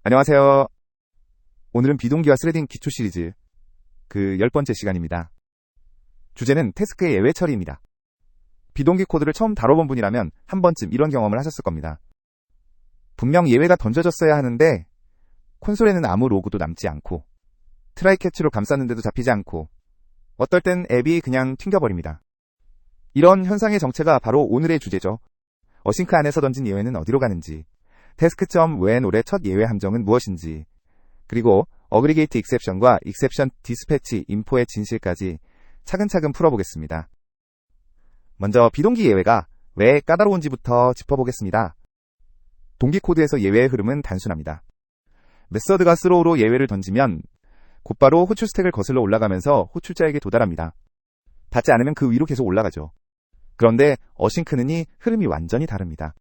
안녕하세요. 오늘은 비동기화 스레딩 기초 시리즈 그 10번째 시간입니다. 주제는 태스크의 예외 처리입니다. 비동기 코드를 처음 다뤄본 분이라면 한 번쯤 이런 경험을 하셨을 겁니다. 분명 예외가 던져졌어야 하는데 콘솔에는 아무 로그도 남지 않고 트라이 캐치로 감쌌는데도 잡히지 않고 어떨 땐 앱이 그냥 튕겨버립니다. 이런 현상의 정체가 바로 오늘의 주제죠. 어싱크 안에서 던진 예외는 어디로 가는지, 태스크.when 올해 첫 예외 함정은 무엇인지, 그리고 어그리게이트 익셉션과 익셉션 디스패치 인포의 진실까지 차근차근 풀어보겠습니다. 먼저 비동기 예외가 왜 까다로운지부터 짚어보겠습니다. 동기 코드에서 예외의 흐름은 단순합니다. 메서드가 스로우로 예외를 던지면 곧바로 호출 스택을 거슬러 올라가면서 호출자에게 도달합니다. 받지 않으면 그 위로 계속 올라가죠. 그런데 어싱크는이 흐름이 완전히 다릅니다.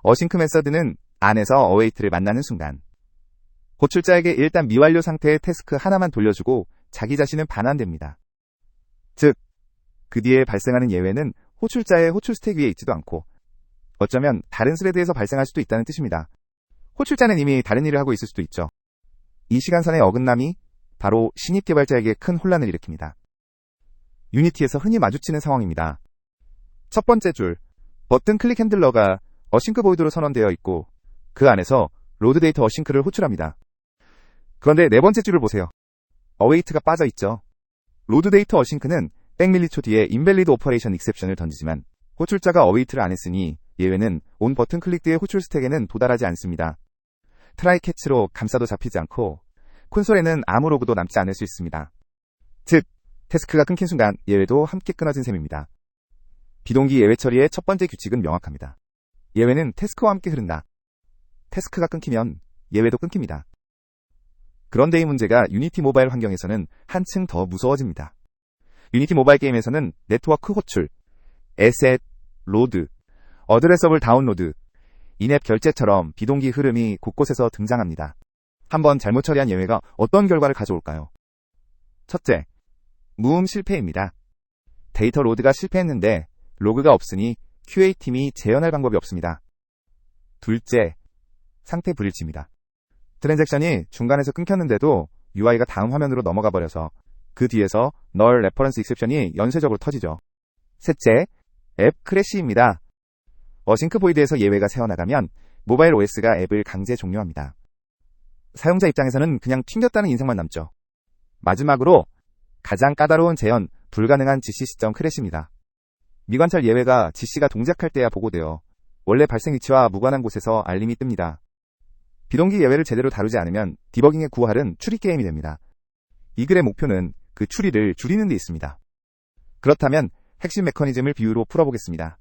어싱크 메서드는 안에서 어웨이트를 만나는 순간 호출자에게 일단 미완료 상태의 태스크 하나만 돌려주고 자기 자신은 반환됩니다. 즉, 그 뒤에 발생하는 예외는 호출자의 호출 스택 위에 있지도 않고 어쩌면 다른 스레드에서 발생할 수도 있다는 뜻입니다. 호출자는 이미 다른 일을 하고 있을 수도 있죠. 이 시간선의 어긋남이 바로 신입 개발자에게 큰 혼란을 일으킵니다. 유니티에서 흔히 마주치는 상황입니다. 첫 번째 줄, 버튼 클릭 핸들러가 어싱크 보이드로 선언되어 있고 그 안에서 로드 데이터 어싱크를 호출합니다. 그런데 네 번째 줄을 보세요. 어웨이트가 빠져 있죠. 로드 데이터 어싱크는 백밀리초 뒤에 인밸리드 오퍼레이션 익셉션을 던지지만 호출자가 어웨이트를 안 했으니 예외는 온 버튼 클릭 뒤의 호출 스택에는 도달하지 않습니다. 트라이 캐치로 감싸도 잡히지 않고 콘솔에는 아무 로그도 남지 않을 수 있습니다. 즉, 태스크가 끊긴 순간 예외도 함께 끊어진 셈입니다. 비동기 예외 처리의 첫 번째 규칙은 명확합니다. 예외는 태스크와 함께 흐른다. 태스크가 끊기면 예외도 끊깁니다. 그런데 이 문제가 유니티 모바일 환경에서는 한층 더 무서워집니다. 유니티 모바일 게임에서는 네트워크 호출, 에셋, 로드, 어드레서블 다운로드, 인앱 결제처럼 비동기 흐름이 곳곳에서 등장합니다. 한번 잘못 처리한 예외가 어떤 결과를 가져올까요? 첫째, 무음 실패입니다. 데이터 로드가 실패했는데 로그가 없으니 QA팀이 재현할 방법이 없습니다. 둘째, 상태 불일치입니다. 트랜잭션이 중간에서 끊겼는데도 UI가 다음 화면으로 넘어가 버려서 그 뒤에서 널 레퍼런스 익셉션이 연쇄적으로 터지죠. 셋째, 앱 크래시입니다. 어싱크 보이드에서 예외가 새어나가면 모바일 OS가 앱을 강제 종료합니다. 사용자 입장에서는 그냥 튕겼다는 인상만 남죠. 마지막으로 가장 까다로운 재현, 불가능한 GC 시점 크래시입니다. 미관찰 예외가 GC가 동작할 때야 보고되어 원래 발생 위치와 무관한 곳에서 알림이 뜹니다. 비동기 예외를 제대로 다루지 않으면 디버깅의 구할은 추리 게임이 됩니다. 이 글의 목표는 그 추리를 줄이는 데 있습니다. 그렇다면 핵심 메커니즘을 비유로 풀어보겠습니다.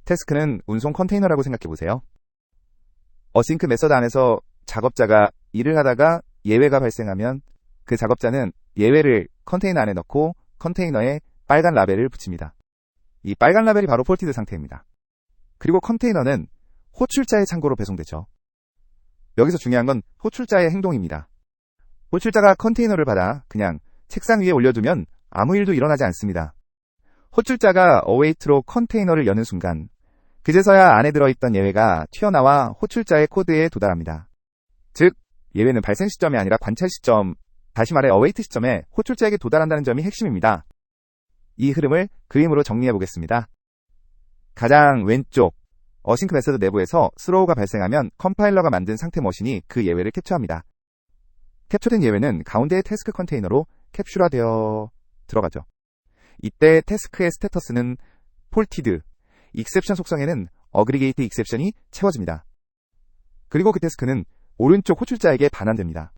태스크는 운송 컨테이너라고 생각해보세요. 어싱크 메서드 안에서 작업자가 일을 하다가 예외가 발생하면 그 작업자는 예외를 컨테이너 안에 넣고 컨테이너에 빨간 라벨을 붙입니다. 이 빨간 라벨이 바로 폴티드 상태입니다. 그리고 컨테이너는 호출자의 창고로 배송되죠. 여기서 중요한 건 호출자의 행동입니다. 호출자가 컨테이너를 받아 그냥 책상 위에 올려두면 아무 일도 일어나지 않습니다. 호출자가 어웨이트로 컨테이너를 여는 순간 그제서야 안에 들어있던 예외가 튀어나와 호출자의 코드에 도달합니다. 즉, 예외는 발생 시점이 아니라 관찰 시점, 다시 말해 어웨이트 시점에 호출자에게 도달한다는 점이 핵심입니다. 이 흐름을 그림으로 정리해 보겠습니다. 가장 왼쪽, 어싱크 메서드 내부에서 스로우가 발생하면 컴파일러가 만든 상태 머신이 그 예외를 캡처합니다. 캡처된 예외는 가운데의 태스크 컨테이너로 캡슐화되어 들어가죠. 이때 태스크의 스테터스는 폴티드, 익셉션 속성에는 어그리게이트 익셉션이 채워집니다. 그리고 그 태스크는 오른쪽 호출자에게 반환됩니다.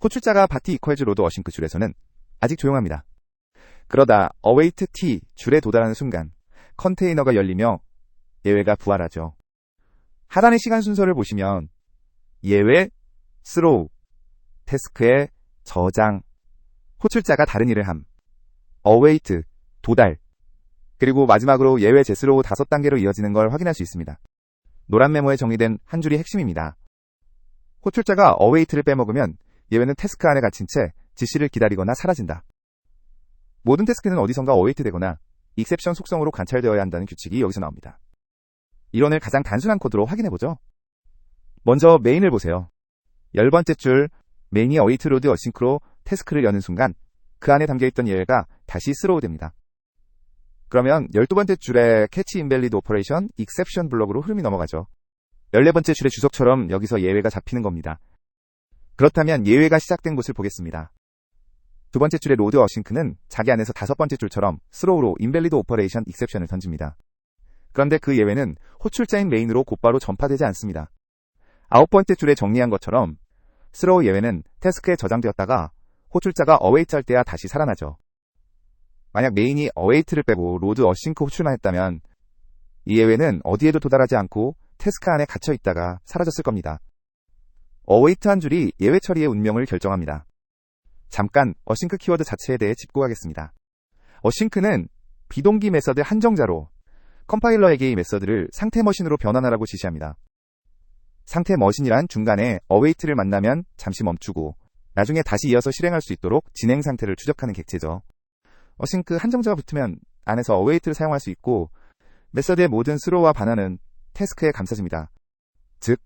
호출자가 바티 이퀄즈 로드 어싱크 줄에서는 아직 조용합니다. 그러다 어웨이트 T 줄에 도달하는 순간 컨테이너가 열리며 예외가 부활하죠. 하단의 시간 순서를 보시면 예외, 스로우, 태스크의 저장, 호출자가 다른 일을 함, 어웨이트, 도달, 그리고 마지막으로 예외 제스로우 5단계로 이어지는 걸 확인할 수 있습니다. 노란 메모에 정의된 한 줄이 핵심입니다. 호출자가 어웨이트를 빼먹으면 예외는 태스크 안에 갇힌 채 지시를 기다리거나 사라진다. 모든 태스크는 어디선가 어웨이트 되거나 익셉션 속성으로 관찰되어야 한다는 규칙이 여기서 나옵니다. 이론을 가장 단순한 코드로 확인해보죠. 먼저 메인을 보세요. 10번째 줄, 메인이 await load async로 태스크를 여는 순간 그 안에 담겨있던 예외가 다시 스로우 됩니다. 그러면 12번째 줄에 catch invalid operation exception 블럭으로 흐름이 넘어가죠. 14번째 줄의 주석처럼 여기서 예외가 잡히는 겁니다. 그렇다면 예외가 시작된 곳을 보겠습니다. 두 번째 줄의 load async는 자기 안에서 5번째 줄처럼 스로우로 invalid operation exception을 던집니다. 그런데 그 예외는 호출자인 메인으로 곧바로 전파되지 않습니다. 9번째 줄에 정리한 것처럼 스로우 예외는 태스크에 저장되었다가 호출자가 await 할 때야 다시 살아나죠. 만약 메인이 await를 빼고 load async 호출만 했다면 이 예외는 어디에도 도달하지 않고 태스크 안에 갇혀 있다가 사라졌을 겁니다. await 한 줄이 예외 처리의 운명을 결정합니다. 잠깐 async 키워드 자체에 대해 짚고 가겠습니다. async는 비동기 메서드 한정자로 컴파일러에게 이 메서드를 상태 머신으로 변환하라고 지시합니다. 상태 머신이란 중간에 await를 만나면 잠시 멈추고 나중에 다시 이어서 실행할 수 있도록 진행 상태를 추적하는 객체죠. async 한정자가 붙으면 안에서 await를 사용할 수 있고 메서드의 모든 스로우와 반환은 태스크에 감싸집니다. 즉,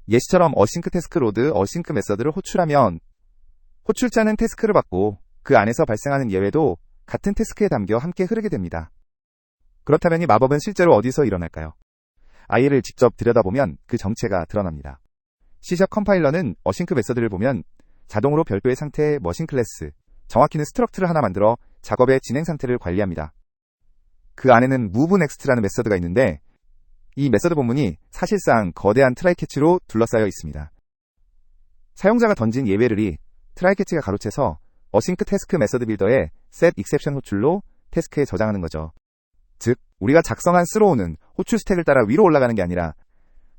예시처럼 async 태스크 로드 async 메서드를 호출하면 호출자는 태스크를 받고 그 안에서 발생하는 예외도 같은 태스크에 담겨 함께 흐르게 됩니다. 그렇다면 이 마법은 실제로 어디서 일어날까요? IL을 직접 들여다보면 그 정체가 드러납니다. C# 컴파일러는 async 메서드를 보면 자동으로 별도의 상태의 머신 클래스, 정확히는 스트럭트를 하나 만들어 작업의 진행 상태를 관리합니다. 그 안에는 moveNext라는 메서드가 있는데 이 메서드 본문이 사실상 거대한 트라이 캐치로 둘러싸여 있습니다. 사용자가 던진 예외를 트라이 캐치가 가로채서 async 태스크 메서드 빌더의 set exception 호출로 태스크에 저장하는 거죠. 즉, 우리가 작성한 스로우는 호출 스택을 따라 위로 올라가는 게 아니라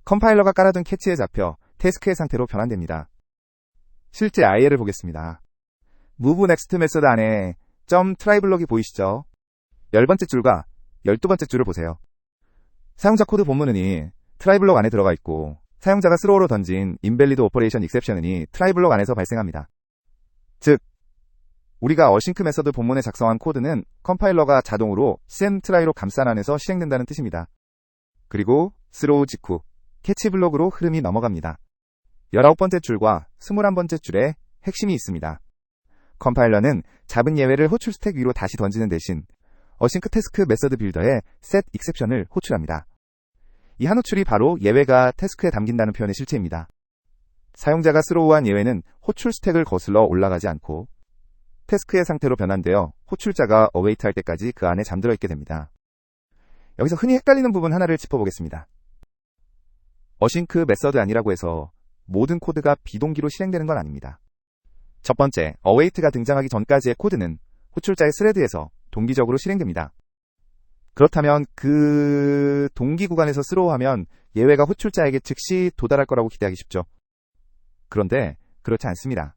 컴파일러가 깔아둔 캐치에 잡혀 태스크의 상태로 변환됩니다. 실제 IL을 보겠습니다. moveNext 메서드 안에 .try 블럭이 보이시죠? 10번째 줄과 12번째 줄을 보세요. 사용자 코드 본문은 try 블럭 안에 들어가 있고 사용자가 스로우로 던진 invalid operation exception은 try 블럭 안에서 발생합니다. 즉, 우리가 async 메서드 본문에 작성한 코드는 컴파일러가 자동으로 CMTry로 감싼 안에서 실행된다는 뜻입니다. 그리고 스로우 직후 캐치 블록으로 흐름이 넘어갑니다. 19번째 줄과 21번째 줄에 핵심이 있습니다. 컴파일러는 잡은 예외를 호출 스택 위로 다시 던지는 대신 async 태스크 메서드 빌더의 set exception을 호출합니다. 이 한 호출이 바로 예외가 태스크에 담긴다는 표현의 실체입니다. 사용자가 스로우한 예외는 호출 스택을 거슬러 올라가지 않고 태스크의 상태로 변환되어 호출자가 await 할 때까지 그 안에 잠들어 있게 됩니다. 여기서 흔히 헷갈리는 부분 하나를 짚어보겠습니다. async 메서드 아니라고 해서 모든 코드가 비동기로 실행되는 건 아닙니다. 첫 번째, await가 등장하기 전까지의 코드는 호출자의 스레드에서 동기적으로 실행됩니다. 그렇다면 그 동기 구간에서 스로우하면 예외가 호출자에게 즉시 도달할 거라고 기대하기 쉽죠. 그런데 그렇지 않습니다.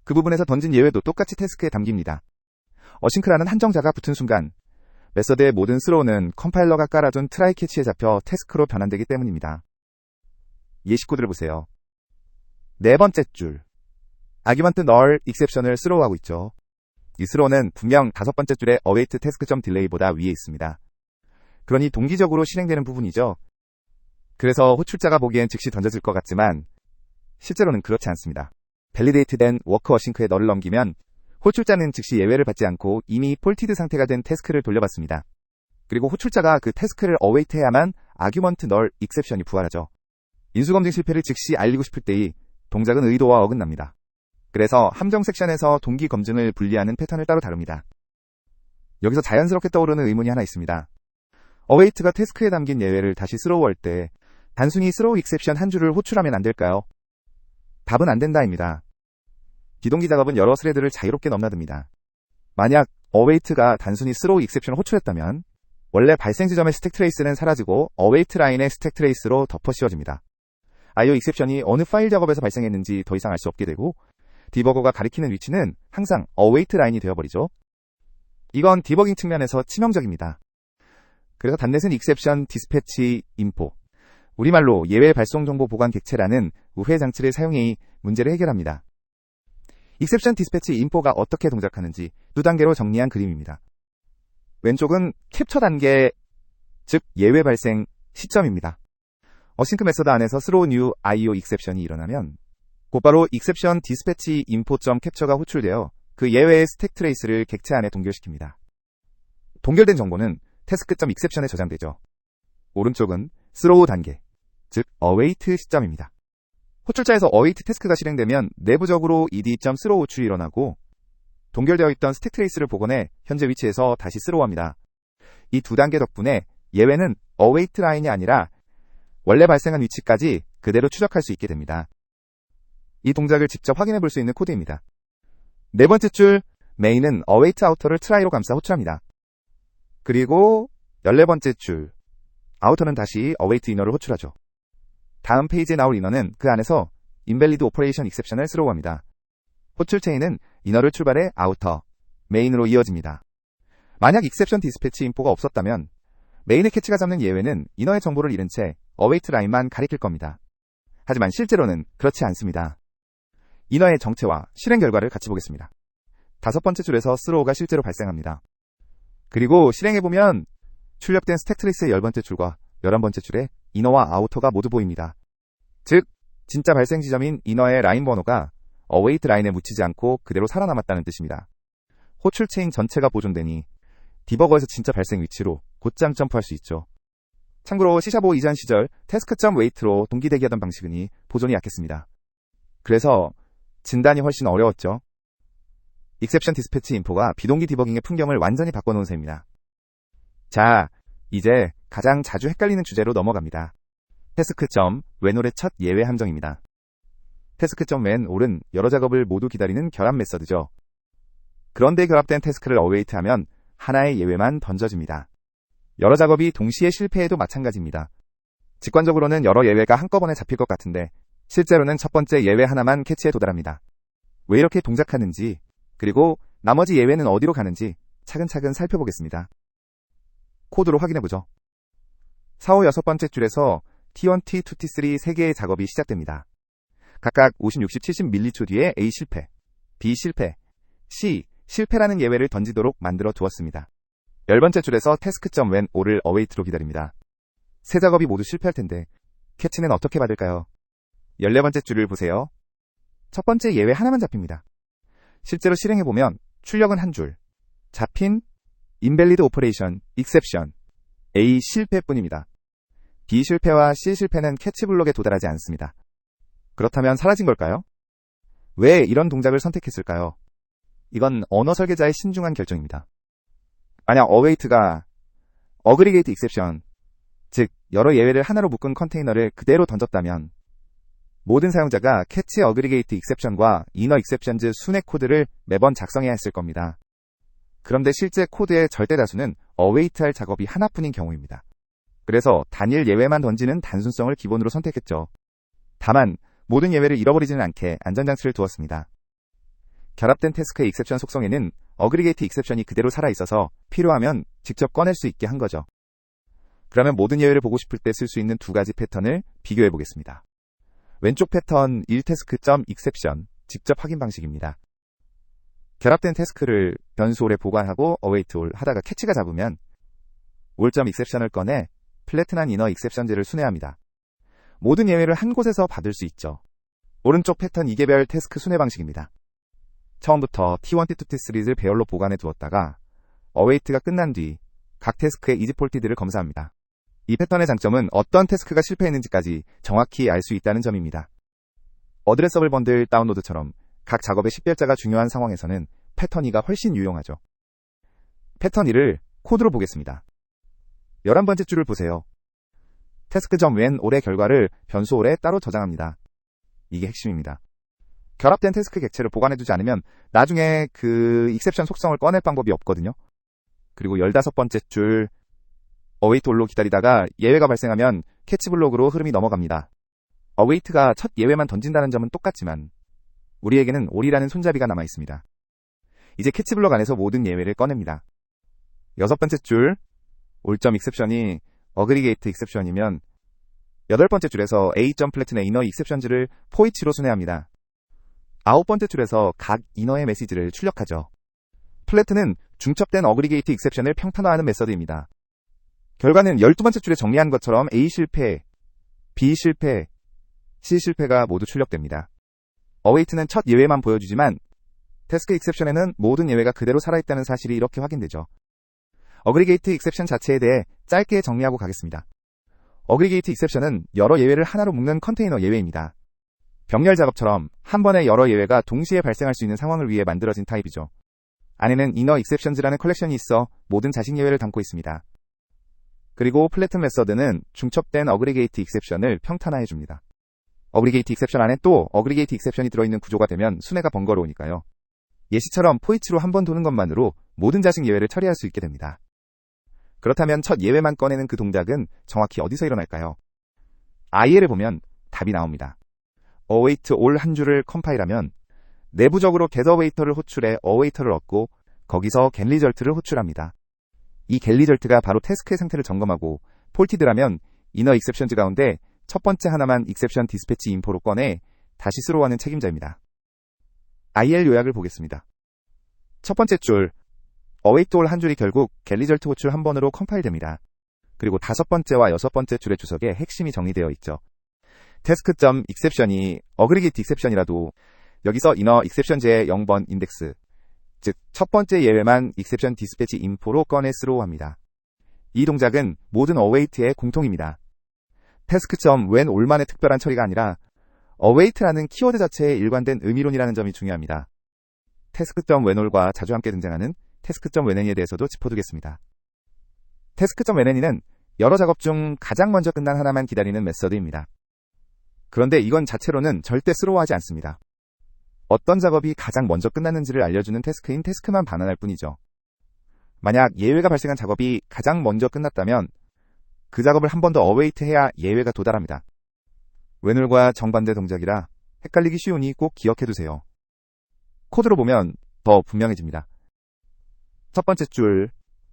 그 부분에서 던진 예외도 똑같이 태스크에 담깁니다. async라는 한정자가 붙은 순간 메서드의 모든 스로우는 컴파일러가 깔아둔 트라이 캐치에 잡혀 태스크로 변환되기 때문입니다. 예시 코드를 보세요. 네 번째 줄, argument null exception을 스로우하고 있죠. 이 스로우는 분명 5번째 줄의 await task.delay보다 위에 있습니다. 그러니 동기적으로 실행되는 부분이죠. 그래서 호출자가 보기엔 즉시 던져질 것 같지만 실제로는 그렇지 않습니다. validate된 워크 어싱크에 널을 넘기면 호출자는 즉시 예외를 받지 않고 이미 폴티드 상태가 된 태스크를 돌려받습니다. 그리고 호출자가 그 태스크를 await 해야만 argument null exception이 부활하죠. 인수검증 실패를 즉시 알리고 싶을 때의 동작은 의도와 어긋납니다. 그래서 함정 섹션에서 동기 검증을 분리하는 패턴을 따로 다룹니다. 여기서 자연스럽게 떠오르는 의문이 하나 있습니다. await가 태스크에 담긴 예외를 다시 스로우할 때 단순히 스로우 익셉션 한 줄을 호출하면 안 될까요? 답은 안 된다입니다. 비동기 작업은 여러 스레드를 자유롭게 넘나듭니다. 만약 await가 단순히 스로우 익셉션을 호출했다면 원래 발생 지점의 스택 트레이스는 사라지고 await 라인의 스택 트레이스로 덮어 씌워집니다. IO 익셉션이 어느 파일 작업에서 발생했는지 더 이상 알 수 없게 되고 디버거가 가리키는 위치는 항상 await 라인이 되어버리죠. 이건 디버깅 측면에서 치명적입니다. 그래서 단넷은 익셉션 디스패치 인포, 우리말로 예외 발송 정보 보관 객체라는 우회 장치를 사용해 문제를 해결합니다. 익셉션 디스패치 인포가 어떻게 동작하는지 두 단계로 정리한 그림입니다. 왼쪽은 캡처 단계, 즉 예외 발생 시점입니다. async 메서드 안에서 throw new IO 익셉션이 일어나면 곧바로 exception dispatch info.capture가 호출되어 그 예외의 스택 트레이스를 객체 안에 동결시킵니다. 동결된 정보는 task.exception에 저장되죠. 오른쪽은 throw 단계, 즉 await 시점입니다. 호출자에서 await 태스크가 실행되면 내부적으로 ed.throw 호출이 일어나고 동결되어 있던 스택 트레이스를 복원해 현재 위치에서 다시 throw합니다. 이 두 단계 덕분에 예외는 await 라인이 아니라 원래 발생한 위치까지 그대로 추적할 수 있게 됩니다. 이 동작을 직접 확인해 볼 수 있는 코드입니다. 네 번째 줄 main은 await outer를 try로 감싸 호출합니다. 그리고 14번째 줄 outer는 다시 await inner를 호출하죠. 다음 페이지에 나올 inner는 그 안에서 invalid operation exception을 throw합니다. 호출 체인은 inner를 출발해 outer, main으로 이어집니다. 만약 exception dispatch info가 없었다면 메인의 캐치가 잡는 예외는 inner의 정보를 잃은 채 await 라인만 가리킬 겁니다. 하지만 실제로는 그렇지 않습니다. inner의 정체와 실행 결과를 같이 보겠습니다. 5번째 줄에서 throw가 실제로 발생합니다. 그리고 실행해보면 출력된 스택 트레이스의 10번째 줄과 11번째 줄에 inner와 outer가 모두 보입니다. 즉, 진짜 발생 지점인 inner의 라인 번호가 await 라인에 묻히지 않고 그대로 살아남았다는 뜻입니다. 호출 체인 전체가 보존되니 디버거에서 진짜 발생 위치로 곧장 점프할 수 있죠. 참고로 C#5 이전 시절 task.wait로 동기 대기하던 방식은이 보존이 약했습니다. 그래서 진단이 훨씬 어려웠죠. exception dispatch info가 비동기 디버깅의 풍경을 완전히 바꿔놓은 셈입니다. 자, 이제 가장 자주 헷갈리는 주제로 넘어갑니다. task.when올의 첫 예외 함정입니다. task.when올은 여러 작업을 모두 기다리는 결합 메서드죠. 그런데 결합된 태스크를 await하면 하나의 예외만 던져집니다. 여러 작업이 동시에 실패해도 마찬가지입니다. 직관적으로는 여러 예외가 한꺼번에 잡힐 것 같은데 실제로는 첫 번째 예외 하나만 캐치에 도달합니다. 왜 이렇게 동작하는지, 그리고 나머지 예외는 어디로 가는지 차근차근 살펴보겠습니다. 코드로 확인해보죠. 4, 5, 6번째 줄에서 T1, T2, T3 3개의 작업이 시작됩니다. 각각 50, 60, 70m초 뒤에 A 실패, B 실패, C 실패라는 예외를 던지도록 만들어 두었습니다. 10번째 줄에서 task.when올을 await로 기다립니다. 세 작업이 모두 실패할 텐데 캐치는 어떻게 받을까요? 14번째 줄을 보세요. 첫 번째 예외 하나만 잡힙니다. 실제로 실행해보면 출력은 한 줄, 잡힌 invalid operation, exception, A 실패뿐입니다. B 실패와 C 실패는 캐치 블록에 도달하지 않습니다. 그렇다면 사라진 걸까요? 왜 이런 동작을 선택했을까요? 이건 언어 설계자의 신중한 결정입니다. 만약 await가 aggregate exception, 즉 여러 예외를 하나로 묶은 컨테이너를 그대로 던졌다면 모든 사용자가 catch aggregate exception과 inner exceptions 순회 코드를 매번 작성해야 했을 겁니다. 그런데 실제 코드의 절대 다수는 await할 작업이 하나뿐인 경우입니다. 그래서 단일 예외만 던지는 단순성을 기본으로 선택했죠. 다만 모든 예외를 잃어버리지는 않게 안전장치를 두었습니다. 결합된 태스크의 exception 속성에는 aggregate exception이 그대로 살아있어서 필요하면 직접 꺼낼 수 있게 한 거죠. 그러면 모든 예외를 보고 싶을 때 쓸 수 있는 두 가지 패턴을 비교해 보겠습니다. 왼쪽 패턴 1task.exception 직접 확인 방식입니다. 결합된 태스크를 변수홀에 보관하고 await all 하다가 캐치가 잡으면 all.exception을 꺼내 플래튼한 inner exception제를 순회합니다. 모든 예외를 한 곳에서 받을 수 있죠. 오른쪽 패턴 2개별 태스크 순회 방식입니다. 처음부터 T1, T2, T3를 배열로 보관해 두었다가 await가 끝난 뒤 각 태스크의 이즈폴티드를 검사합니다. 이 패턴의 장점은 어떤 태스크가 실패했는지까지 정확히 알 수 있다는 점입니다. 어드레서블 번들 다운로드처럼 각 작업의 식별자가 중요한 상황에서는 패턴 2가 훨씬 유용하죠. 패턴 2를 코드로 보겠습니다. 11번째 줄을 보세요. task.when올의 결과를 변수홀에 따로 저장합니다. 이게 핵심입니다. 결합된 태스크 객체를 보관해두지 않으면 나중에 그 exception 속성을 꺼낼 방법이 없거든요. 그리고 15번째 줄 await all로 기다리다가 예외가 발생하면 캐치 블록으로 흐름이 넘어갑니다. await가 첫 예외만 던진다는 점은 똑같지만 우리에게는 all이라는 손잡이가 남아 있습니다. 이제 캐치 블록 안에서 모든 예외를 꺼냅니다. 6번째 줄 all.exception이 aggregate exception이면 8번째 줄에서 A.플래튼의 inner exceptions를 포이치로 순회합니다. 9번째 줄에서 각 inner의 메시지를 출력하죠. 플래튼은 중첩된 aggregate exception을 평탄화하는 메서드입니다. 결과는 12번째 줄에 정리한 것처럼 A 실패, B 실패, C 실패가 모두 출력됩니다. await는 첫 예외만 보여주지만 태스크 익셉션에는 모든 예외가 그대로 살아있다는 사실이 이렇게 확인되죠. 어그리게이트 익셉션 자체에 대해 짧게 정리하고 가겠습니다. 어그리게이트 익셉션은 여러 예외를 하나로 묶는 컨테이너 예외입니다. 병렬 작업처럼 한 번에 여러 예외가 동시에 발생할 수 있는 상황을 위해 만들어진 타입이죠. 안에는 이너 익셉션즈라는 컬렉션이 있어 모든 자식 예외를 담고 있습니다. 그리고 플래튼 메서드는 중첩된 어그리게이트 익셉션을 평탄화해줍니다. 어그리게이트 익셉션 안에 또 어그리게이트 익셉션이 들어있는 구조가 되면 순회가 번거로우니까요. 예시처럼 포이치로 한 번 도는 것만으로 모든 자식 예외를 처리할 수 있게 됩니다. 그렇다면 첫 예외만 꺼내는 그 동작은 정확히 어디서 일어날까요? IL을 보면 답이 나옵니다. await all 한 줄을 컴파일하면 내부적으로 getAwait를 호출해 await를 얻고 거기서 getResult를 호출합니다. 이 getResult가 바로 태스크의 상태를 점검하고 폴티드라면 이너 익셉션즈 가운데 첫 번째 하나만 익셉션 디스패치 인포로 꺼내 다시 스로우하는 책임자입니다. IL 요약을 보겠습니다. 첫 번째 줄 await all 한 줄이 결국 getResult 호출 한 번으로 컴파일됩니다. 그리고 다섯 번째와 여섯 번째 줄의 주석에 핵심이 정리되어 있죠. task.exception이 어그리게이트 익셉션이라도 여기서 이너 익셉션즈의 0번 인덱스, 즉 첫 번째 예외만 익셉션 디스패치 인포로 꺼내 스로우합니다. 이 동작은 모든 await의 공통입니다. task.when all만의 특별한 처리가 아니라 await라는 키워드 자체의 일관된 의미론이라는 점이 중요합니다. task.when all과 자주 함께 등장하는 task.whenany에 대해서도 짚어두겠습니다. task.whenany는 여러 작업 중 가장 먼저 끝난 하나만 기다리는 메서드입니다. 그런데 이건 자체로는 절대 스로우하지 않습니다. 어떤 작업이 가장 먼저 끝났는지를 알려주는 태스크인 태스크만 반환할 뿐이죠. 만약 예외가 발생한 작업이 가장 먼저 끝났다면 그 작업을 한 번 더 어웨이트 해야 예외가 도달합니다. 웬을과 정반대 동작이라 헷갈리기 쉬우니 꼭 기억해두세요. 코드로 보면 더 분명해집니다. 첫 번째 줄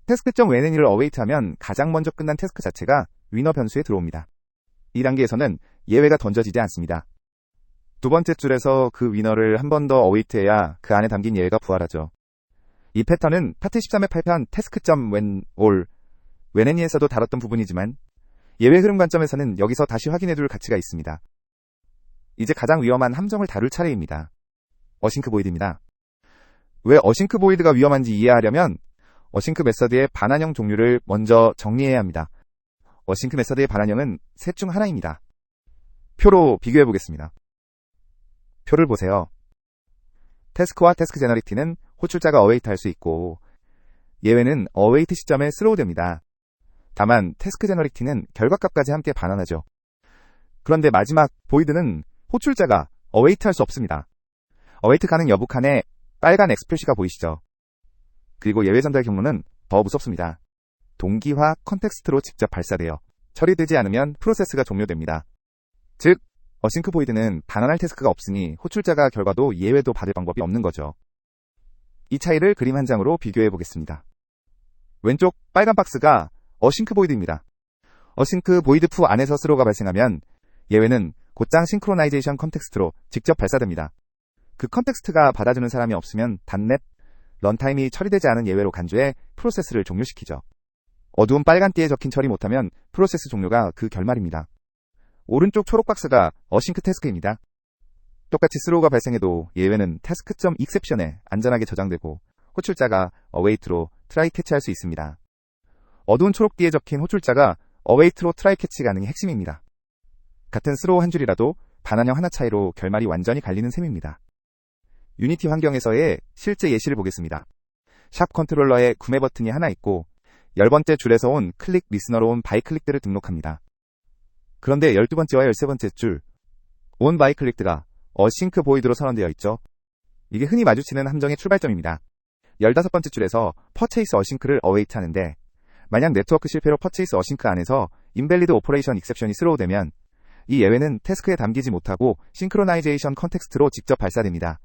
태스크.whenany를 어웨이트하면 가장 먼저 끝난 태스크 자체가 위너 변수에 들어옵니다. 이 단계에서는 예외가 던져지지 않습니다. 두 번째 줄에서 그 위너를 한 번 더 어웨이트해야 그 안에 담긴 예외가 부활하죠. 이 패턴은 파트 13의 8편 task.when all, whenany에서도 다뤘던 부분이지만 예외 흐름 관점에서는 여기서 다시 확인해둘 가치가 있습니다. 이제 가장 위험한 함정을 다룰 차례입니다. 어싱크 보이드입니다. 왜 어싱크 보이드가 위험한지 이해하려면 어싱크 메서드의 반환형 종류를 먼저 정리해야 합니다. 어싱크 메서드의 반환형은 셋 중 하나입니다. 표로 비교해 보겠습니다. 표를 보세요. 태스크와 태스크 제너리티는 호출자가 어웨이트 할 수 있고 예외는 어웨이트 시점에 스로우됩니다. 다만 태스크 제너리티는 결과값까지 함께 반환하죠. 그런데 마지막 보이드는 호출자가 어웨이트 할 수 없습니다. 어웨이트 가능 여부 칸에 빨간 X 표시가 보이시죠? 그리고 예외 전달 경로는 더 무섭습니다. 동기화 컨텍스트로 직접 발사되어 처리되지 않으면 프로세스가 종료됩니다. 즉, 어싱크 보이드는 반환할 태스크가 없으니 호출자가 결과도 예외도 받을 방법이 없는 거죠. 이 차이를 그림 한 장으로 비교해 보겠습니다. 왼쪽 빨간 박스가 어싱크 보이드입니다. 어싱크 보이드 푸 안에서 스로우가 발생하면 예외는 곧장 싱크로나이제이션 컨텍스트로 직접 발사됩니다. 그 컨텍스트가 받아주는 사람이 없으면 단넷, 런타임이 처리되지 않은 예외로 간주해 프로세스를 종료시키죠. 어두운 빨간 띠에 적힌 처리 못하면 프로세스 종료가 그 결말입니다. 오른쪽 초록 박스가 어싱크 태스크입니다. 똑같이 스로우가 발생해도 예외는 task.exception에 안전하게 저장되고 호출자가 await로 트라이 캐치할 수 있습니다. 어두운 초록띠에 적힌 호출자가 await로 트라이 캐치 가능이 핵심입니다. 같은 스로우 한 줄이라도 반환형 하나 차이로 결말이 완전히 갈리는 셈입니다. 유니티 환경에서의 실제 예시를 보겠습니다. 샵 컨트롤러에 구매 버튼이 하나 있고 10번째 줄에서 온 클릭 리스너로 온 바이 클릭들을 등록합니다. 그런데 12번째와 13번째 줄 온 바이 클릭드가 어싱크 보이드로 선언되어 있죠. 이게 흔히 마주치는 함정의 출발점입니다. 15번째 줄에서 퍼체이스 어싱크를 어웨이트 하는데 만약 네트워크 실패로 퍼체이스 어싱크 안에서 인밸리드 오퍼레이션 익셉션이 스로우되면 이 예외는 태스크에 담기지 못하고 싱크로나이제이션 컨텍스트로 직접 발사됩니다.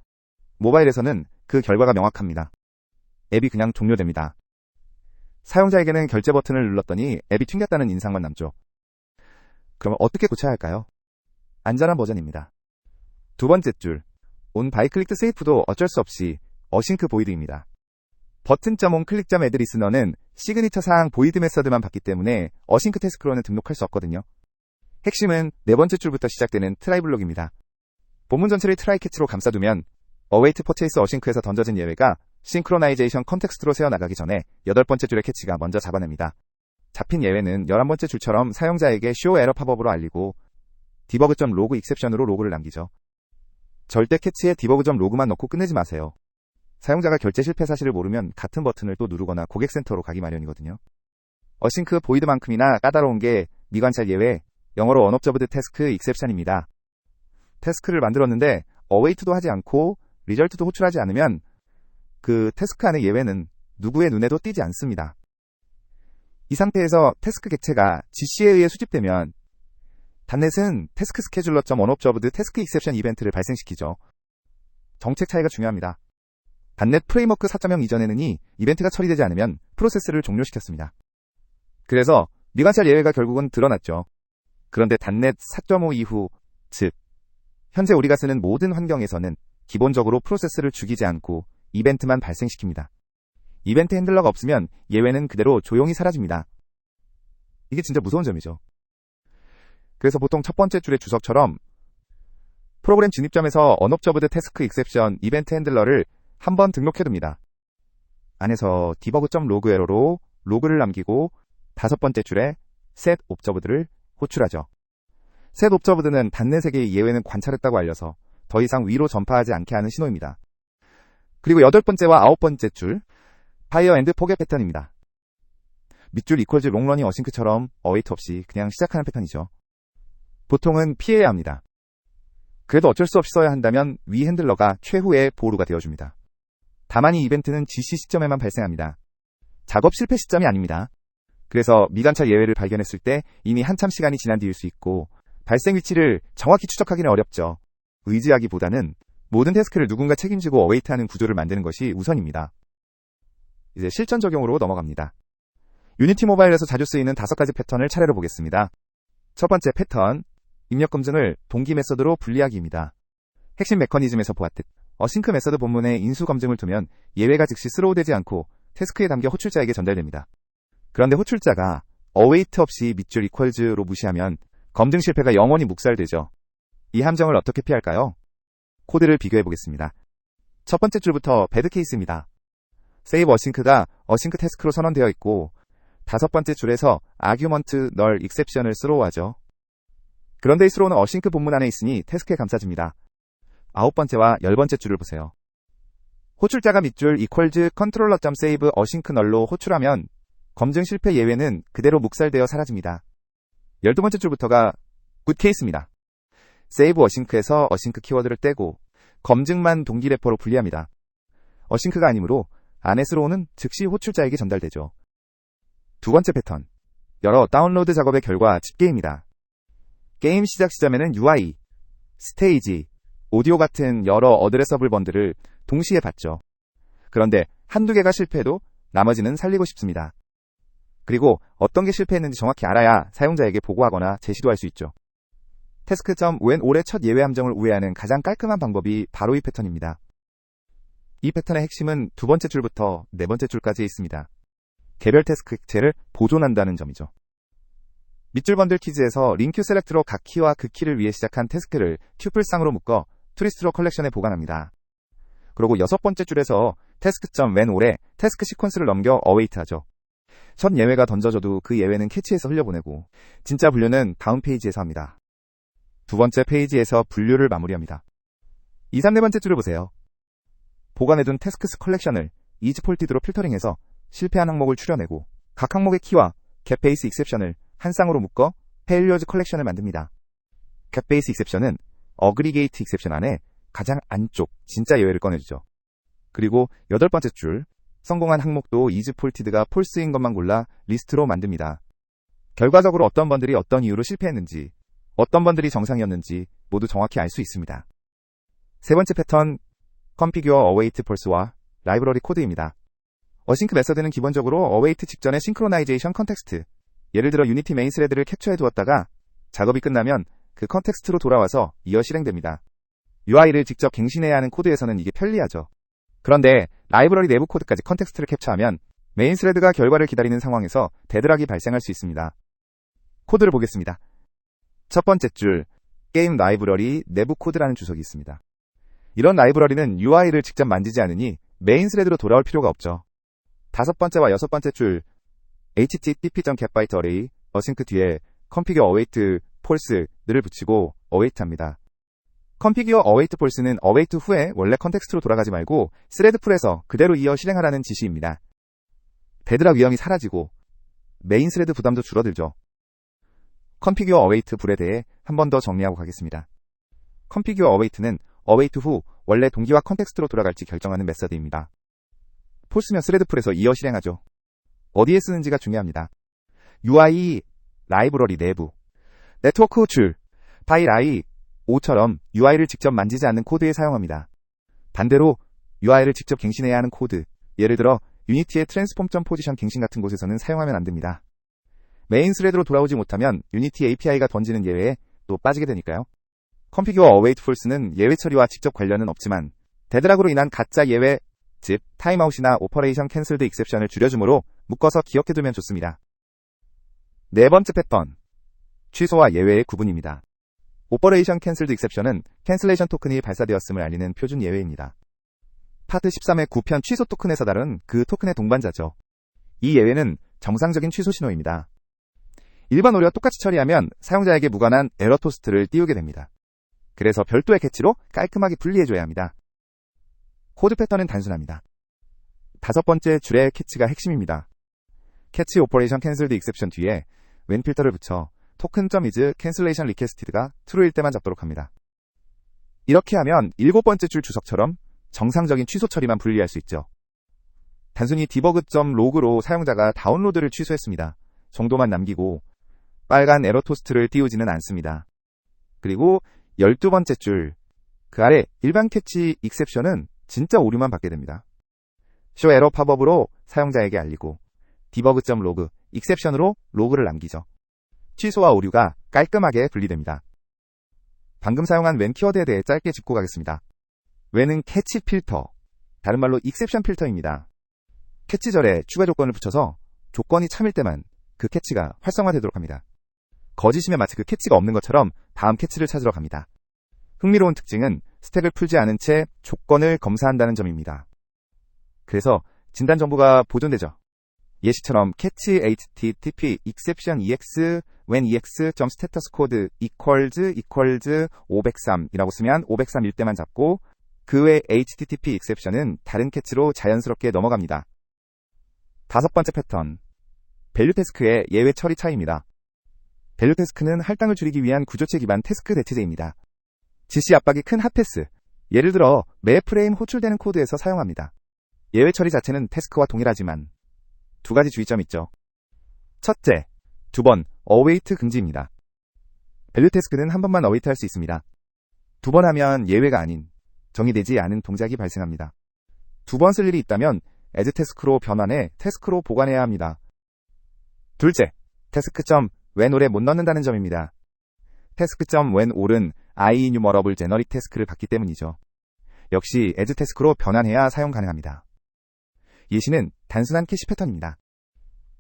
모바일에서는 그 결과가 명확합니다. 앱이 그냥 종료됩니다. 사용자에게는 결제 버튼을 눌렀더니 앱이 튕겼다는 인상만 남죠. 그럼 어떻게 고쳐야 할까요? 안전한 버전입니다. 두 번째 줄, 온 바이 클릭드 세이프도 어쩔 수 없이 어싱크 보이드입니다. 버튼.온 클릭.애드 리스너는 시그니처 사항 보이드 메서드만 받기 때문에 어싱크 태스크로는 등록할 수 없거든요. 핵심은 네 번째 줄부터 시작되는 트라이 블록입니다. 본문 전체를 트라이 캐치로 감싸두면 await purchase 어싱크에서 던져진 예외가 싱크로나이제이션 컨텍스트로 새어나가기 전에 8번째 줄의 캐치가 먼저 잡아냅니다. 잡힌 예외는 11번째 줄처럼 사용자에게 show error 팝업으로 알리고 debug.log exception으로 로그를 남기죠. 절대 캐치에 debug.log만 넣고 끝내지 마세요. 사용자가 결제 실패 사실을 모르면 같은 버튼을 또 누르거나 고객센터로 가기 마련이거든요. 어싱크 보이드만큼이나 까다로운 게 미관찰 예외, 영어로 unobserved task exception입니다. 태스크를 만들었는데 await도 하지 않고 리절트도 호출하지 않으면 그 태스크 안의 예외는 누구의 눈에도 띄지 않습니다. 이 상태에서 태스크 객체가 GC에 의해 수집되면 단넷은 태스크 스케줄러.unobserved task exception 이벤트를 발생시키죠. 정책 차이가 중요합니다. 단넷 프레임워크 4.0 이전에는 이 이벤트가 처리되지 않으면 프로세스를 종료시켰습니다. 그래서 미관찰 예외가 결국은 드러났죠. 그런데 단넷 4.5 이후, 즉 현재 우리가 쓰는 모든 환경에서는 기본적으로 프로세스를 죽이지 않고 이벤트만 발생시킵니다. 이벤트 핸들러가 없으면 예외는 그대로 조용히 사라집니다. 이게 진짜 무서운 점이죠. 그래서 보통 첫 번째 줄의 주석처럼 프로그램 진입점에서 unobserved task exception 이벤트 핸들러를 한번 등록해둡니다. 안에서 debug.log 에러로 로그를 남기고 5번째 줄에 set observed를 호출하죠. set observed는 단넷에게 예외는 관찰했다고 알려서 더 이상 위로 전파하지 않게 하는 신호입니다. 그리고 8번째와 9번째 줄 fire and forget 패턴입니다. 밑줄 equals 롱러닝 어싱크처럼 await 없이 그냥 시작하는 패턴이죠. 보통은 피해야 합니다. 그래도 어쩔 수 없이 써야 한다면 위 핸들러가 최후의 보루가 되어줍니다. 다만 이 이벤트는 GC 시점에만 발생합니다. 작업 실패 시점이 아닙니다. 그래서 미관찰 예외를 발견했을 때 이미 한참 시간이 지난 뒤일 수 있고 발생 위치를 정확히 추적하기는 어렵죠. 의지하기보다는 모든 태스크를 누군가 책임지고 어웨이트하는 구조를 만드는 것이 우선입니다. 이제 실전 적용으로 넘어갑니다. 유니티 모바일에서 자주 쓰이는 5가지 패턴을 차례로 보겠습니다. 첫 번째 패턴, 입력 검증을 동기 메서드로 분리하기입니다. 핵심 메커니즘에서 보았듯 어싱크 메서드 본문에 인수 검증을 두면 예외가 즉시 스로우되지 않고 태스크에 담겨 호출자에게 전달됩니다. 그런데 호출자가 await 없이 밑줄 equals로 무시하면 검증 실패가 영원히 묵살되죠. 이 함정을 어떻게 피할까요? 코드를 비교해 보겠습니다. 첫 번째 줄부터 배드 케이스입니다. save 어싱크가 어싱크 태스크로 선언되어 있고 5번째 줄에서 argument null exception을 스로우하죠. 그런데 이 스로우는 어싱크 본문 안에 있으니 태스크에 감싸집니다. 9번째와 10번째 줄을 보세요. 호출자가 밑줄 equals controller.save 어싱크 null로 호출하면 검증 실패 예외는 그대로 묵살되어 사라집니다. 12번째 줄부터가 good case입니다. save 어싱크에서 어싱크 키워드를 떼고 검증만 동기 래퍼로 분리합니다. 어싱크가 아니므로 안에 스로우는 즉시 호출자에게 전달되죠. 두 번째 패턴, 여러 다운로드 작업의 결과 집계입니다. 게임 시작 시점에는 UI, 스테이지, 오디오 같은 여러 어드레서블 번들을 동시에 받죠. 그런데 한두 개가 실패해도 나머지는 살리고 싶습니다. 그리고 어떤 게 실패했는지 정확히 알아야 사용자에게 보고하거나 제시도 할 수 있죠. task.when 올해 첫 예외 함정을 우회하는 가장 깔끔한 방법이 바로 이 패턴입니다. 이 패턴의 핵심은 2번째 줄부터 4번째 줄까지 있습니다. 개별 태스크 객체를 보존한다는 점이죠. 밑줄 번들 키즈에서 링큐 셀렉트로 각 키와 그 키를 위해 시작한 태스크를 튜플상으로 묶어 트리스트로 컬렉션에 보관합니다. 그리고 6번째 줄에서 task.when 올해 태스크 시퀀스를 넘겨 await 하죠. 첫 예외가 던져져도 그 예외는 캐치해서 흘려보내고 진짜 분류는 다음 페이지에서 합니다. 두 번째 페이지에서 분류를 마무리합니다. 2, 3, 4번째 줄을 보세요. 보관해둔 태스크스 컬렉션을 이즈폴티드로 필터링해서 실패한 항목을 추려내고 각 항목의 키와 겟베이스 익셉션을 한 쌍으로 묶어 페일리어즈 컬렉션을 만듭니다. 겟베이스 익셉션은 어그리게이트 익셉션 안에 가장 안쪽 진짜 예외를 꺼내주죠. 그리고 8번째 줄, 성공한 항목도 이즈폴티드가 폴스인 것만 골라 리스트로 만듭니다. 결과적으로 어떤 번들이 어떤 이유로 실패했는지, 어떤 번들이 정상이었는지 모두 정확히 알 수 있습니다. 세 번째 패턴, configure await false와 라이브러리 코드입니다. 어싱크 메서드는 기본적으로 await 직전의 싱크로나이제이션 컨텍스트, 예를 들어 유니티 메인 스레드를 캡처해 두었다가 작업이 끝나면 그 컨텍스트로 돌아와서 이어 실행됩니다. UI를 직접 갱신해야 하는 코드에서는 이게 편리하죠. 그런데 라이브러리 내부 코드까지 컨텍스트를 캡처하면 메인 스레드가 결과를 기다리는 상황에서 데드락이 발생할 수 있습니다. 코드를 보겠습니다. 첫 번째 줄, 게임 라이브러리 내부 코드라는 주석이 있습니다. 이런 라이브러리는 UI를 직접 만지지 않으니 메인 스레드로 돌아올 필요가 없죠. 다섯 번째와 여섯 번째 줄 http.getByteArray async 뒤에 configure await false를 붙이고 await 합니다. configure await false는 await 후에 원래 컨텍스트로 돌아가지 말고 스레드 풀에서 그대로 이어 실행하라는 지시입니다. 데드락 위험이 사라지고 메인 스레드 부담도 줄어들죠. configure await 불에 대해 한 번 더 정리하고 가겠습니다. configure await는 await 후 원래 동기화 컨텍스트로 돌아갈지 결정하는 메서드입니다. false면 스레드 풀에서 이어 실행하죠. 어디에 쓰는지가 중요합니다. UI 라이브러리 내부, 네트워크 줄, 파일 I, O처럼 UI를 직접 만지지 않는 코드에 사용합니다. 반대로 UI를 직접 갱신해야 하는 코드, 예를 들어 유니티의 transform.position 갱신 같은 곳에서는 사용하면 안 됩니다. 메인 스레드로 돌아오지 못하면 유니티 API가 던지는 예외에 또 빠지게 되니까요. configure await false는 예외 처리와 직접 관련은 없지만 데드락으로 인한 가짜 예외, 즉 타임아웃이나 오퍼레이션 캔슬드 익셉션을 줄여주므로 묶어서 기억해두면 좋습니다. 네 번째 패턴, 취소와 예외의 구분입니다. 오퍼레이션 캔슬드 익셉션은 캔슬레이션 토큰이 발사되었음을 알리는 표준 예외입니다. 파트 13의 9편 취소 토큰에서 다룬 그 토큰의 동반자죠. 이 예외는 정상적인 취소 신호입니다. 일반 오류와 똑같이 처리하면 사용자에게 무관한 에러 토스트를 띄우게 됩니다. 그래서 별도의 캐치로 깔끔하게 분리해줘야 합니다. 코드 패턴은 단순합니다. 다섯 번째 줄의 캐치가 핵심입니다. 캐치 오퍼레이션 캔슬드 익셉션 뒤에 when 필터를 붙여 token.is cancellation requested가 true일 때만 잡도록 합니다. 이렇게 하면 일곱 번째 줄 주석처럼 정상적인 취소 처리만 분리할 수 있죠. 단순히 debug.log로 사용자가 다운로드를 취소했습니다 정도만 남기고 빨간 에러 토스트를 띄우지는 않습니다. 그리고 12번째 줄, 그 아래 일반 캐치 익셉션은 진짜 오류만 받게 됩니다. show error 팝업으로 사용자에게 알리고 debug.log 익셉션으로 로그를 남기죠. 취소와 오류가 깔끔하게 분리됩니다. 방금 사용한 when 키워드에 대해 짧게 짚고 가겠습니다. when은 캐치 필터, 다른 말로 익셉션 필터입니다. 캐치절에 추가 조건을 붙여서 조건이 참일 때만 그 캐치가 활성화되도록 합니다. 거짓이면 마치 그 캐치가 없는 것처럼 다음 캐치를 찾으러 갑니다. 흥미로운 특징은 스택을 풀지 않은 채 조건을 검사한다는 점입니다. 그래서 진단 정보가 보존되죠. 예시처럼 catch http exception ex when ex.status code equals 503이라고 쓰면 503일 때만 잡고 그 외 http exception은 다른 캐치로 자연스럽게 넘어갑니다. 다섯 번째 패턴, 밸류 태스크의 예외 처리 차이입니다. 밸류 태스크는 할당을 줄이기 위한 구조체 기반 태스크 대체제입니다. 지시 압박이 큰 핫패스, 예를 들어 매 프레임 호출되는 코드에서 사용합니다. 예외 처리 자체는 태스크와 동일하지만 두 가지 주의점이 있죠. 첫째, 두 번 어웨이트 금지입니다. 밸류 태스크는 한 번만 어웨이트 할 수 있습니다. 두 번 하면 예외가 아닌 정의되지 않은 동작이 발생합니다. 두 번 쓸 일이 있다면 as 태스크로 변환해 태스크로 보관해야 합니다. 둘째, task.whenall에 못 넣는다는 점입니다. task.whenall은 IEnumerable generic task를 받기 때문이죠. 역시 as 태스크로 변환해야 사용 가능합니다. 예시는 단순한 캐시 패턴입니다.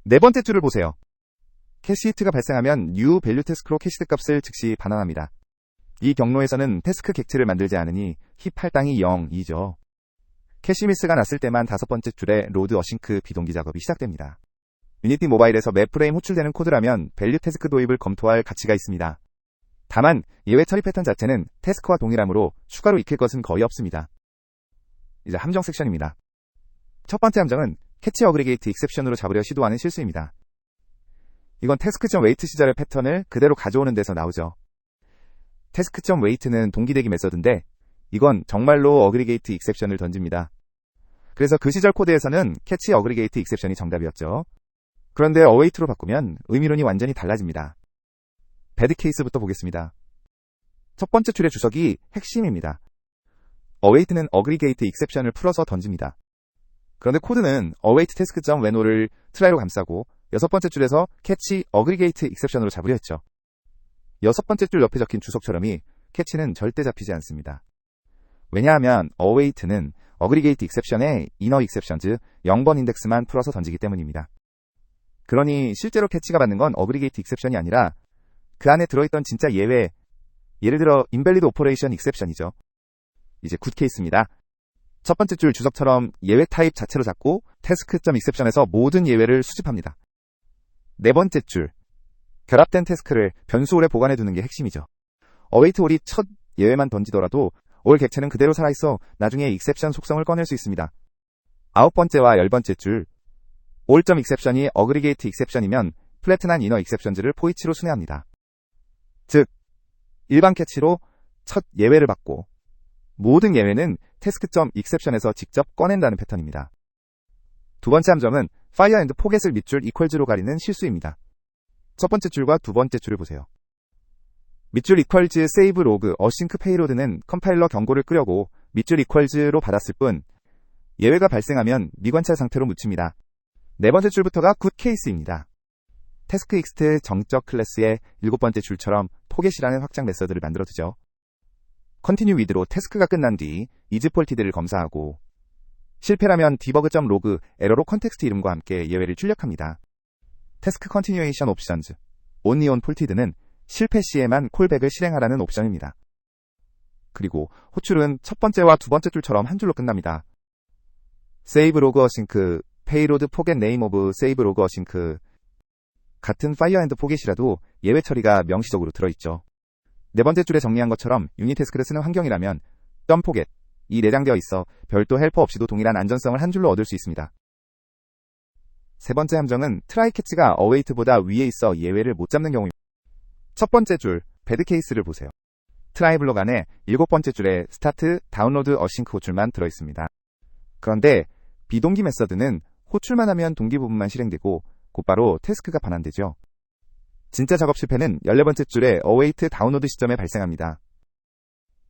네 번째 줄을 보세요. 캐시 히트가 발생하면 new value task로 캐시드 값을 즉시 반환합니다. 이 경로에서는 태스크 객체를 만들지 않으니 힙 할당이 0이죠. 캐시 미스가 났을 때만 다섯 번째 줄에 로드 어싱크 비동기 작업이 시작됩니다. 유니티 모바일에서 매 프레임 호출되는 코드라면 밸류 태스크 도입을 검토할 가치가 있습니다. 다만 예외 처리 패턴 자체는 태스크와 동일하므로 추가로 익힐 것은 거의 없습니다. 이제 함정 섹션입니다. 첫 번째 함정은 캐치 어그리게이트 익셉션으로 잡으려 시도하는 실수입니다. 이건 task.wait 시절의 패턴을 그대로 가져오는 데서 나오죠. task.wait는 동기대기 메서드인데 이건 정말로 어그리게이트 익셉션을 던집니다. 그래서 그 시절 코드에서는 캐치 어그리게이트 익셉션이 정답이었죠. 그런데 await로 바꾸면 의미론이 완전히 달라집니다. 배드 케이스부터 보겠습니다. 첫 번째 줄의 주석이 핵심입니다. await는 어그리게이트 익셉션을 풀어서 던집니다. 그런데 코드는 await task.whenall을 트라이로 감싸고 여섯 번째 줄에서 catch aggregate exception으로 잡으려 했죠. 여섯 번째 줄 옆에 적힌 주석처럼이 캐치는 절대 잡히지 않습니다. 왜냐하면 await는 aggregate exception의 inner exception, 즉 0번 인덱스만 풀어서 던지기 때문입니다. 그러니 실제로 캐치가 받는 건 aggregate exception이 아니라 그 안에 들어있던 진짜 예외, 예를 들어 invalid operation exception이죠. 이제 굿 케이스입니다. 첫 번째 줄 주석처럼 예외 타입 자체로 잡고 task.exception에서 모든 예외를 수집합니다. 네 번째 줄, 결합된 태스크를 변수 홀에 보관해 두는 게 핵심이죠. await 홀이 첫 예외만 던지더라도 올 객체는 그대로 살아있어 나중에 exception 속성을 꺼낼 수 있습니다. 아홉 번째와 열 번째 줄, all.exception이 aggregate exception이면 플래튼한 inner exceptions를 포이치로 순회합니다. 즉, 일반 캐치로 첫 예외를 받고 모든 예외는 task.exception에서 직접 꺼낸다는 패턴입니다. 두 번째 함정은 fire and forget을 밑줄 equals로 가리는 실수입니다. 첫 번째 줄과 두 번째 줄을 보세요. 밑줄 equals save log async payload는 컴파일러 경고를 끄려고 밑줄 equals로 받았을 뿐 예외가 발생하면 미관찰 상태로 묻힙니다. 네 번째 줄부터가 굿 케이스입니다. taskxt 정적 클래스의 일곱 번째 줄처럼 포겟이라는 확장 메서드를 만들어두죠. continue with로 태스크가 끝난 뒤 is faulted를 검사하고 실패라면 debug.log 에러로 컨텍스트 이름과 함께 예외를 출력합니다. task continuation options only on faulted는 실패 시에만 콜백을 실행하라는 옵션입니다. 그리고 호출은 첫 번째와 두 번째 줄처럼 한 줄로 끝납니다. save log async, payload forget name of save log async 같은 fire and forget이라도 예외 처리가 명시적으로 들어있죠. 네 번째 줄에 정리한 것처럼 유닛 태스크를 쓰는 환경이라면 .forget 이 내장되어 있어 별도 헬퍼 없이도 동일한 안전성을 한 줄로 얻을 수 있습니다. 세 번째 함정은 try catch가 await보다 위에 있어 예외를 못 잡는 경우입니다. 첫 번째 줄 bad case를 보세요. try 블록 안에 일곱 번째 줄에 start, download, async 호출만 들어있습니다. 그런데 비동기 메서드는 호출만 하면 동기 부분만 실행되고 곧바로 태스크가 반환되죠. 진짜 작업 실패는 14번째 줄에 await 다운로드 시점에 발생합니다.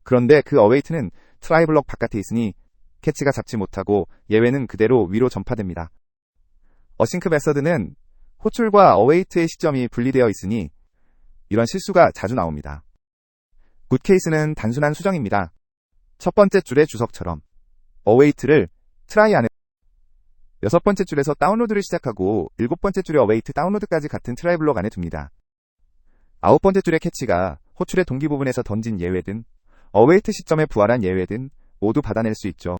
그런데 그 await는 try 블록 바깥에 있으니 캐치가 잡지 못하고 예외는 그대로 위로 전파됩니다. async 메서드는 호출과 await의 시점이 분리되어 있으니 이런 실수가 자주 나옵니다. 굿 케이스는 단순한 수정입니다. 첫 번째 줄의 주석처럼 await를 try 안에 여섯 번째 줄에서 다운로드를 시작하고 일곱 번째 줄의 await 다운로드까지 같은 try 블록 안에 둡니다. 아홉 번째 줄의 캐치가 호출의 동기 부분에서 던진 예외든 await 시점에 부활한 예외든 모두 받아낼 수 있죠.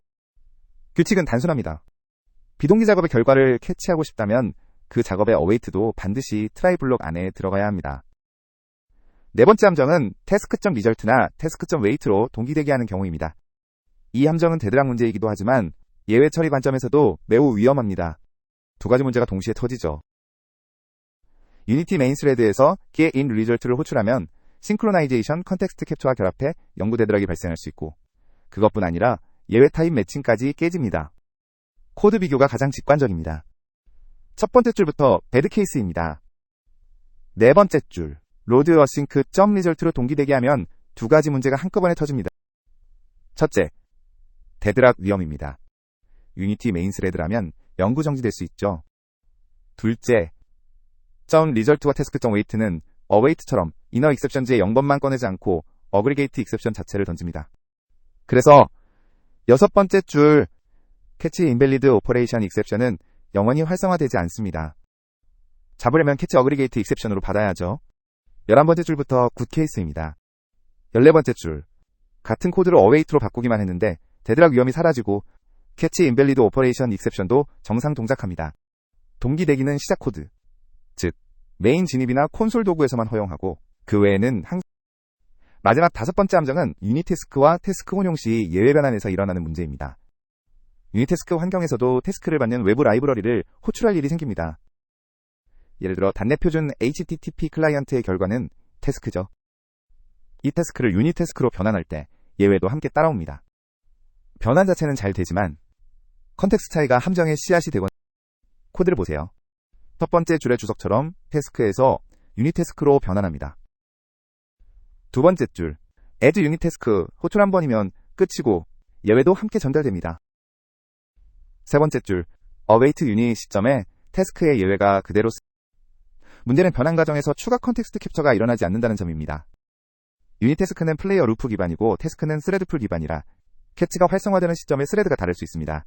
규칙은 단순합니다. 비동기 작업의 결과를 캐치하고 싶다면 그 작업의 await도 반드시 try 블록 안에 들어가야 합니다. 네 번째 함정은 task.result나 task.wait로 동기되게 하는 경우입니다. 이 함정은 데드락 문제이기도 하지만 예외 처리 관점에서도 매우 위험합니다. 두 가지 문제가 동시에 터지죠. 유니티 메인 스레드에서 get in result를 호출하면 싱크로나이제이션 컨텍스트 캡처와 결합해 영구 데드락이 발생할 수 있고 그것뿐 아니라 예외 타입 매칭까지 깨집니다. 코드 비교가 가장 직관적입니다. 첫 번째 줄부터 배드 케이스입니다. 네 번째 줄 load async .result로 동기되게 하면 두 가지 문제가 한꺼번에 터집니다. 첫째, 데드락 위험입니다. 유니티 메인 스레드라면 영구 정지될 수 있죠. 둘째, .result와 task.wait는 await처럼 inner exceptions의 0번만 꺼내지 않고 aggregate exception 자체를 던집니다. 그래서 여섯 번째 줄 catch invalid operation exception은 영원히 활성화되지 않습니다. 잡으려면 catch aggregate exception으로 받아야죠. 11번째 줄부터 굿 케이스입니다. 14번째 줄 같은 코드를 await로 바꾸기만 했는데 데드락 위험이 사라지고 catch invalid operation exception도 정상 동작합니다. 동기대기는 시작 코드, 즉 메인 진입이나 콘솔 도구에서만 허용하고 그 외에는 마지막 다섯 번째 함정은 유닛 태스크와 태스크 혼용 시 예외 변환에서 일어나는 문제입니다. 유닛 태스크 환경에서도 태스크를 받는 외부 라이브러리를 호출할 일이 생깁니다. 예를 들어 단넷 표준 HTTP 클라이언트의 결과는 태스크죠. 이 태스크를 유닛 태스크로 변환할 때 예외도 함께 따라옵니다. 변환 자체는 잘 되지만 컨텍스트 차이가 함정의 씨앗이 되곤 코드를 보세요. 첫 번째 줄의 주석처럼 태스크에서 유닛 태스크로 변환합니다. 두 번째 줄 add 유닛 태스크 호출 한 번이면 끝이고 예외도 함께 전달됩니다. 세 번째 줄 await 유닛 시점에 태스크의 예외가 그대로 문제는 변환 과정에서 추가 컨텍스트 캡처가 일어나지 않는다는 점입니다. 유닛 태스크는 플레이어 루프 기반이고 태스크는 스레드풀 기반이라 캐치가 활성화되는 시점에 스레드가 다를 수 있습니다.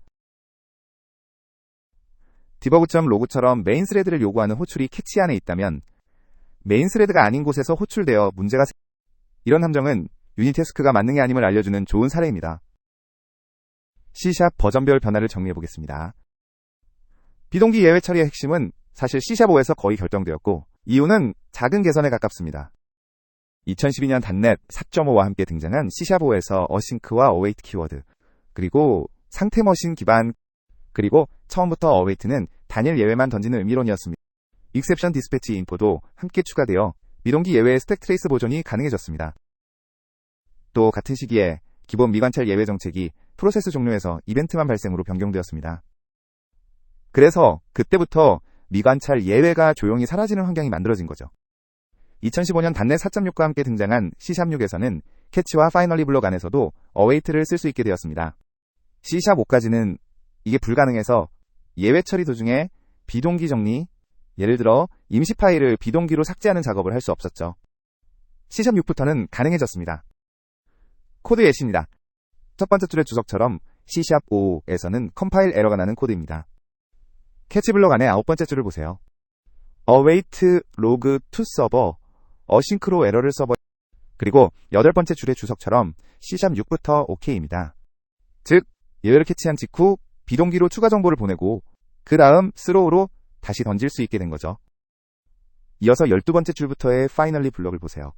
debug.log처럼 메인 스레드를 요구하는 호출이 캐치 안에 있다면 메인 스레드가 아닌 곳에서 호출되어 문제가 이런 함정은 유닛 태스크가 만능이 아님을 알려주는 좋은 사례입니다. C# 버전별 변화를 정리해보겠습니다. 비동기 예외 처리의 핵심은 사실 C#5에서 거의 결정되었고 이유는 작은 개선에 가깝습니다. 2012년 닷넷 4.5와 함께 등장한 C#5에서 어싱크와 어웨이트 키워드, 그리고 상태 머신 기반, 그리고 처음부터 어웨이트는 단일 예외만 던지는 의미론이었습니다. 익셉션 디스패치 인포도 함께 추가되어 비동기 예외의 스택 트레이스 보존이 가능해졌습니다. 또 같은 시기에 기본 미관찰 예외 정책이 프로세스 종료에서 이벤트만 발생으로 변경되었습니다. 그래서 그때부터 미관찰 예외가 조용히 사라지는 환경이 만들어진 거죠. 2015년 닷넷 4.6과 함께 등장한 C#6에서는 캐치와 파이널리 블록 안에서도 어웨이트를 쓸 수 있게 되었습니다. C#5까지는 이게 불가능해서 예외 처리 도중에 비동기 정리, 예를 들어 임시 파일을 비동기로 삭제하는 작업을 할 수 없었죠. C#6부터는 가능해졌습니다. 코드 예시입니다. 첫 번째 줄의 주석처럼 C#5에서는 컴파일 에러가 나는 코드입니다. 캐치 블록 안에 아홉 번째 줄을 보세요. await log to server, 어싱크로 에러를 서버, 그리고 여덟 번째 줄의 주석처럼 C#6부터 OK입니다. 즉, 예외를 캐치한 직후 비동기로 추가 정보를 보내고 그 다음 스로우로 다시 던질 수 있게 된 거죠. 이어서 12번째 줄부터의 파이널리 블록을 보세요.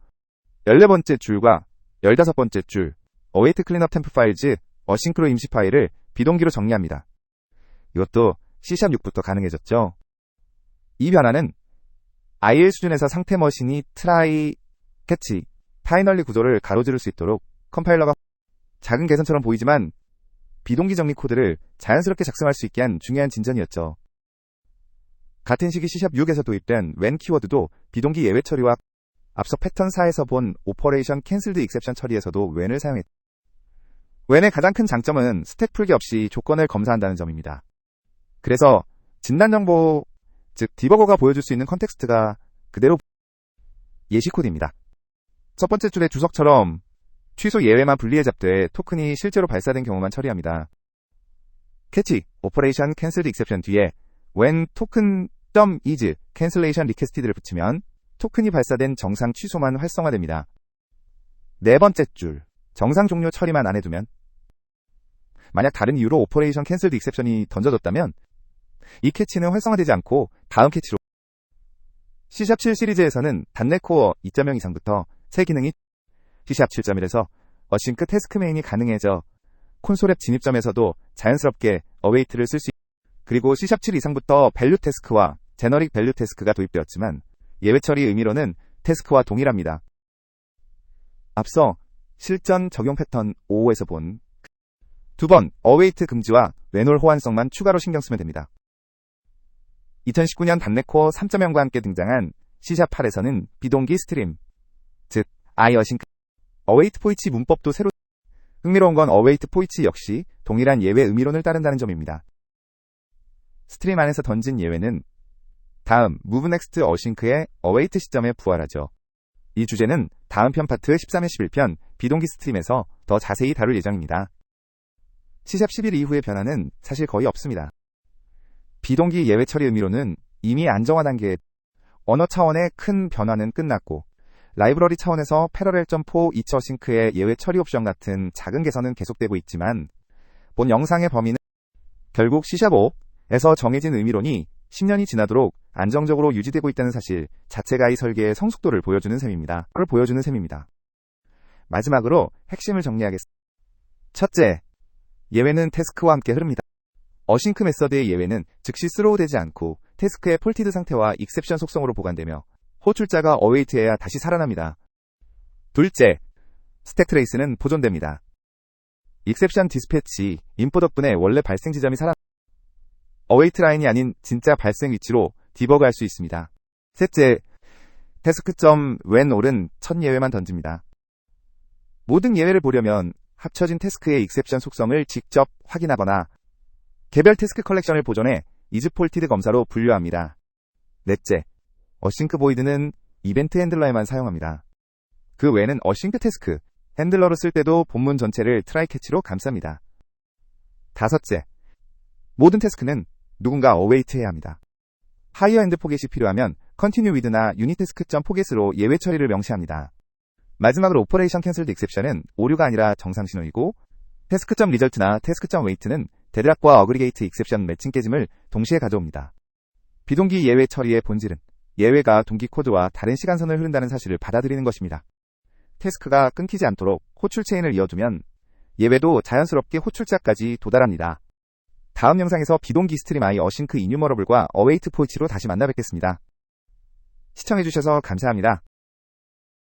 14번째 줄과 15번째 줄, await cleanup temp files, 어싱크로 임시 파일을 비동기로 정리합니다. 이것도 C#6부터 가능해졌죠. 이 변화는 IL 수준에서 상태 머신이 try, catch, 파이널리 구조를 가로지를 수 있도록 컴파일러가 작은 개선처럼 보이지만 비동기 정리 코드를 자연스럽게 작성할 수 있게 한 중요한 진전이었죠. 같은 시기 C#6에서 도입된 when 키워드도 비동기 예외 처리와 앞서 패턴 4에서 본 오퍼레이션 캔슬드 익셉션 처리에서도 when을 사용했죠. when의 가장 큰 장점은 스택 풀기 없이 조건을 검사한다는 점입니다. 그래서 진단 정보, 즉 디버거가 보여줄 수 있는 컨텍스트가 그대로 예시 코드입니다. 첫 번째 줄의 주석처럼 취소 예외만 분리해 잡되 토큰이 실제로 발사된 경우만 처리합니다. 캐치, 오퍼레이션 캔슬드 익셉션 뒤에 when token .is cancellation requested를 붙이면 토큰이 발사된 정상 취소만 활성화됩니다. 네 번째 줄, 정상 종료 처리만 안 해두면, 만약 다른 이유로 오퍼레이션 캔슬드 익셉션이 던져졌다면 이 캐치는 활성화되지 않고 다음 캐치로. C#7 시리즈에서는 닷넷 코어 2.0 이상부터 새 기능이 C#7.1에서 어싱크 태스크 메인이 가능해져 콘솔 앱 진입점에서도 자연스럽게 어웨이트를 쓸 수 있고, 그리고 C#7 이상부터 밸류 태스크와 제너릭 밸류 태스크가 도입되었지만 예외 처리 의미로는 태스크와 동일합니다. 앞서 실전 적용 패턴 5에서 본 두 번 어웨이트 금지와 외놀 호환성만 추가로 신경 쓰면 됩니다. 2019년 닷넷 코어 3.0과 함께 등장한 C#8에서는 비동기 스트림, 즉 iAsync, 어웨이트 포이치 문법도 새로. 흥미로운 건 어웨이트 포이치 역시 동일한 예외 의미론을 따른다는 점입니다. 스트림 안에서 던진 예외는 다음 move next 어싱크의 어웨이트 시점에 부활하죠. 이 주제는 다음 편 파트 13-11편 비동기 스트림에서 더 자세히 다룰 예정입니다. C#11 이후의 변화는 사실 거의 없습니다. 비동기 예외 처리 의미로는 이미 안정화 단계에 언어 차원의 큰 변화는 끝났고 라이브러리 차원에서 parallel.4 each 어싱크의 예외 처리 옵션 같은 작은 개선은 계속되고 있지만 본 영상의 범위는 결국 C#5에서 정해진 의미론이 10년이 지나도록 안정적으로 유지되고 있다는 사실 자체가 이 설계의 성숙도를 보여주는 셈입니다. 마지막으로 핵심을 정리하겠습니다. 첫째, 예외는 태스크와 함께 흐릅니다. 어싱크 메서드의 예외는 즉시 스로우되지 않고 태스크의 폴티드 상태와 익셉션 속성으로 보관되며 호출자가 어웨이트해야 다시 살아납니다. 둘째, 스택 트레이스는 보존됩니다. 익셉션 디스패치, 인포 덕분에 원래 발생 지점이 어웨이트 라인이 아닌 진짜 발생 위치로 디버그할 수 있습니다. 셋째, 태스크.whenall은 첫 예외만 던집니다. 모든 예외를 보려면 합쳐진 태스크의 익셉션 속성을 직접 확인하거나 개별 태스크 컬렉션을 보존해 isPolted 검사로 분류합니다. 넷째, 어싱크 보이드는 이벤트 핸들러에만 사용합니다. 그 외에는 어싱크 태스크, 핸들러로 쓸 때도 본문 전체를 트라이 캐치로 감쌉니다. 다섯째, 모든 태스크는 누군가 어웨이트해야 합니다. 하이어 엔드 포겟이 필요하면 continue with나 unit task.forget으로 예외 처리를 명시합니다. 마지막으로 오퍼레이션 캔슬드 익셉션은 오류가 아니라 정상 신호이고, 태스크.리절트나 태스크.웨이트는 데드락과 어그리게이트 익셉션 매칭 깨짐을 동시에 가져옵니다. 비동기 예외 처리의 본질은 예외가 동기 코드와 다른 시간선을 흐른다는 사실을 받아들이는 것입니다. 태스크가 끊기지 않도록 호출 체인을 이어두면 예외도 자연스럽게 호출자까지 도달합니다. 다음 영상에서 비동기 스트림 I 어싱크 이뉴머러블과 어웨이트 포이치로 다시 만나 뵙겠습니다. 시청해주셔서 감사합니다.